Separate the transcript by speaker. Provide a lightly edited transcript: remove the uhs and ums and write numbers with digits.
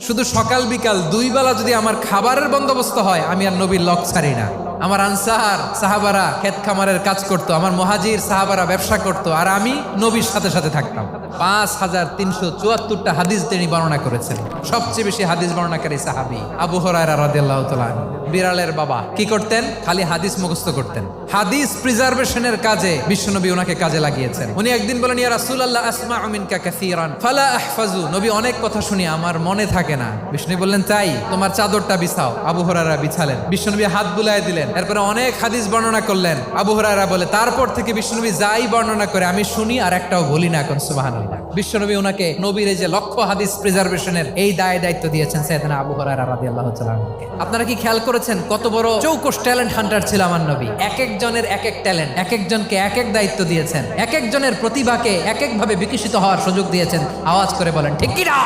Speaker 1: শুধু সকাল বিকাল দুই বেলা যদি আমার খাবারের বন্দোবস্ত হয়, আমি আর নবীর লক ছাড়ি না। আমার আনসার সাহাবারা ক্ষেত খামারের কাজ করত, আমার মুহাজির সাহাবারা ব্যবসা করত, আর আমি নবীর সাথে সাথে থাকতাম। 5374টা হাদিস তিনি বর্ণনা করেছেন। সবচেয়ে বেশি হাদিস বর্ণনাকারী সাহাবী আবু হুরায়রা রাদিয়াল্লাহু তাআলা আনহু। বিড়ালের বাবা কি করতেন? খালি হাদিস মুখস্থ করতেন। হাদিস প্রিজার্ভেশনের কাজে বিশ্বনবী ওনাকে কাজে লাগিয়েছেন। উনি একদিন বলেন, ইয়া রাসূলুল্লাহ আসমাউ মিনকা কাসীরান ফালা আহফাজু। নবী, অনেক কথা শুনি, আমার মনে থাকে না। বিষ্ণু বললেন, তাই তোমার চাদরটা বিছাও। আবু হুরায়রা বিছালেন। বিশ্বনবী হাত বুলায় দিলেন। এরপরে অনেক হাদিস বর্ণনা করলেন। আবু হুরায়রা বলে, তারপর থেকে বিশ্বনবী যাই বর্ণনা করে আমি শুনি আর একটাও বলি না। এখন সুবহানাল্লাহ। বিশ্বনবী ওনাকে নবীর এই যে লক্ষ হাদিস প্রিজার্ভেশনের এই দায়িত্ব দিয়েছেন সাইয়েদনা আবু হুরায়রা রাদিয়াল্লাহু তাআলা আনহুকে। আপনারা কি খেয়াল করেছেন কত বড় চৌকস ট্যালেন্ট হান্টার ছিল আমার নবী? এক একজনের এক এক ট্যালেন্ট, এক একজনকে এক এক দায়িত্ব দিয়েছেন, এক একজনের প্রতিভাকে এক একভাবে বিকশিত হওয়ার সুযোগ দিয়েছেন। আওয়াজ করে বলেন ঠিক কি না?